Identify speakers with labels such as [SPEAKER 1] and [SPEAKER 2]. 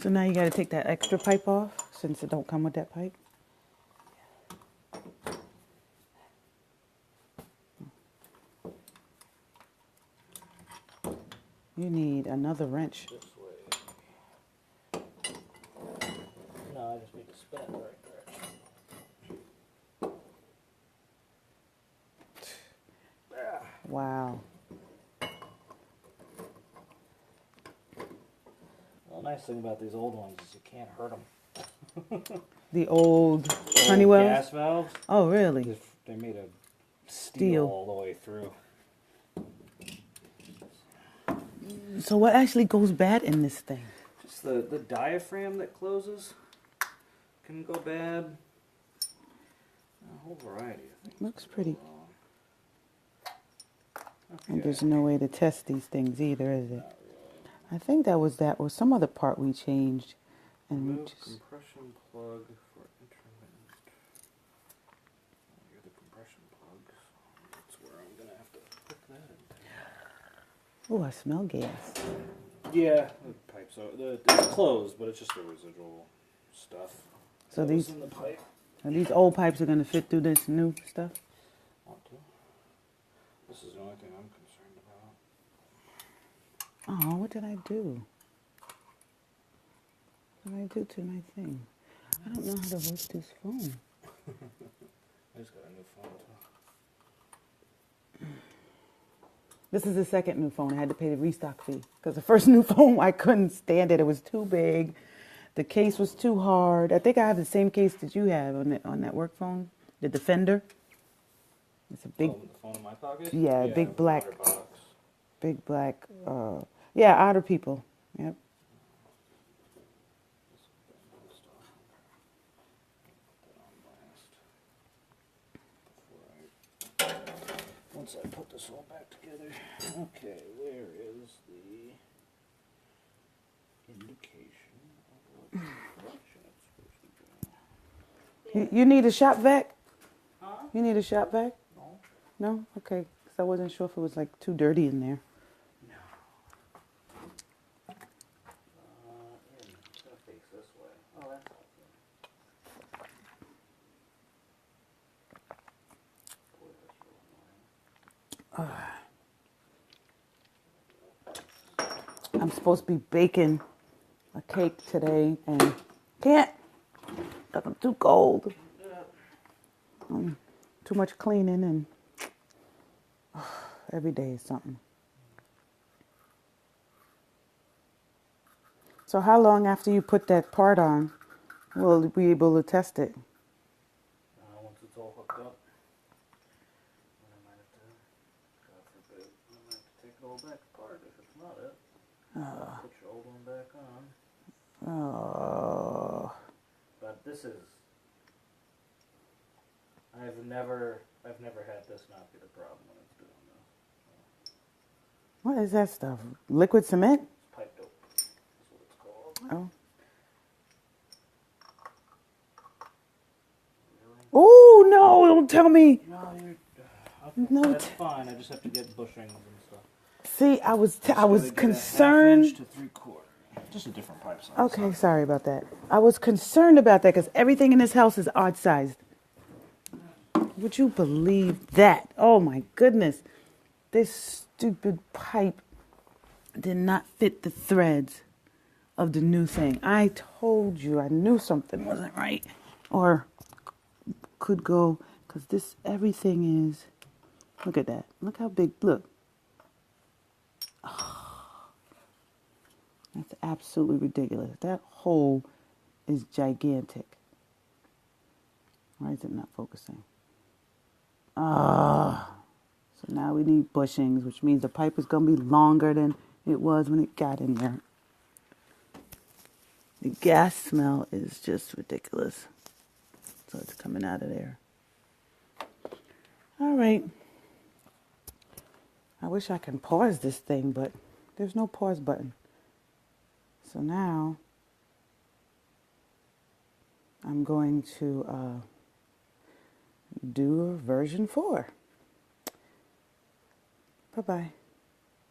[SPEAKER 1] So now you got to take that extra pipe off since it don't come with that pipe. You need another wrench.
[SPEAKER 2] This way. No, I just need to spin it the right direction.
[SPEAKER 1] Wow.
[SPEAKER 2] Well, the nice thing about these old ones is you can't hurt them.
[SPEAKER 1] The old Honeywell
[SPEAKER 2] gas valves.
[SPEAKER 1] Oh, really?
[SPEAKER 2] They're made of steel all the way through.
[SPEAKER 1] So what actually goes bad in this thing?
[SPEAKER 2] Just the diaphragm that closes can go bad. A whole variety of things.
[SPEAKER 1] Looks pretty.
[SPEAKER 2] Okay.
[SPEAKER 1] And there's no way to test these things either, is it? I think that was some other part we changed. And
[SPEAKER 2] Remove
[SPEAKER 1] we just...
[SPEAKER 2] compression plug for intermittent. You're the compression plug, so that's where I'm going to have to put that in.
[SPEAKER 1] Oh, I smell gas.
[SPEAKER 2] Yeah, the pipes are, it's closed, but it's just the residual stuff.
[SPEAKER 1] So
[SPEAKER 2] these in the pipe.
[SPEAKER 1] These old pipes are going to fit through this new stuff?
[SPEAKER 2] Want to. This is the only thing I'm concerned about.
[SPEAKER 1] Oh, what did I do? What did I do to my thing? I don't know how to work this phone.
[SPEAKER 2] I just got a new phone too.
[SPEAKER 1] This is the second new phone. I had to pay the restock fee because the first new phone, I couldn't stand it. It was too big. The case was too hard. I think I have the same case that you have on that work phone, the Defender. It's a big...
[SPEAKER 2] Oh, the phone in my pocket?
[SPEAKER 1] Yeah, big black... Big black... yeah, outer people. Yep.
[SPEAKER 2] Once I put this all back together. Okay, where is the indication of what direction it's supposed to go?
[SPEAKER 1] You need a shop vac?
[SPEAKER 2] Huh?
[SPEAKER 1] You need a shop vac?
[SPEAKER 2] No.
[SPEAKER 1] No? Okay. Because I wasn't sure if it was like too dirty in there.
[SPEAKER 2] No. It's going to face this way. Oh, that's helpful. Boy, that's real annoying.
[SPEAKER 1] I'm supposed to be baking a cake today and can't because I'm too cold. Too much cleaning and every day is something. So how long after you put that part on will you be able to test it?
[SPEAKER 2] Once it's all hooked up, then I might have to, God forbid, I might have to take it all back apart if it's not it. Put your old one back on.
[SPEAKER 1] Oh.
[SPEAKER 2] But this is, I've never had this not be the problem when it's doing this.
[SPEAKER 1] What is that stuff? Liquid cement?
[SPEAKER 2] It's pipe dope. That's what it's called.
[SPEAKER 1] Oh.
[SPEAKER 2] Really?
[SPEAKER 1] Oh, no, don't tell me.
[SPEAKER 2] No, you're,
[SPEAKER 1] No,
[SPEAKER 2] that's fine. I just have to get bushings and stuff.
[SPEAKER 1] See, I was
[SPEAKER 2] Gotta
[SPEAKER 1] concerned.
[SPEAKER 2] get a 1/2 inch to 3/4. Just a different pipe size.
[SPEAKER 1] Okay, sorry about that. I was concerned about that because everything in this house is odd sized. Would you believe that? Oh my goodness. This stupid pipe did not fit the threads of the new thing. I told you I knew something wasn't right or could go because this everything is, look at that. Look how big, look. That's absolutely ridiculous. That hole is gigantic. Why is it not focusing? So now we need bushings, which means the pipe is going to be longer than it was when it got in there. The gas smell is just ridiculous. So it's coming out of there. All right. I wish I could pause this thing, but there's no pause button. So now I'm going to do version 4. Bye-bye.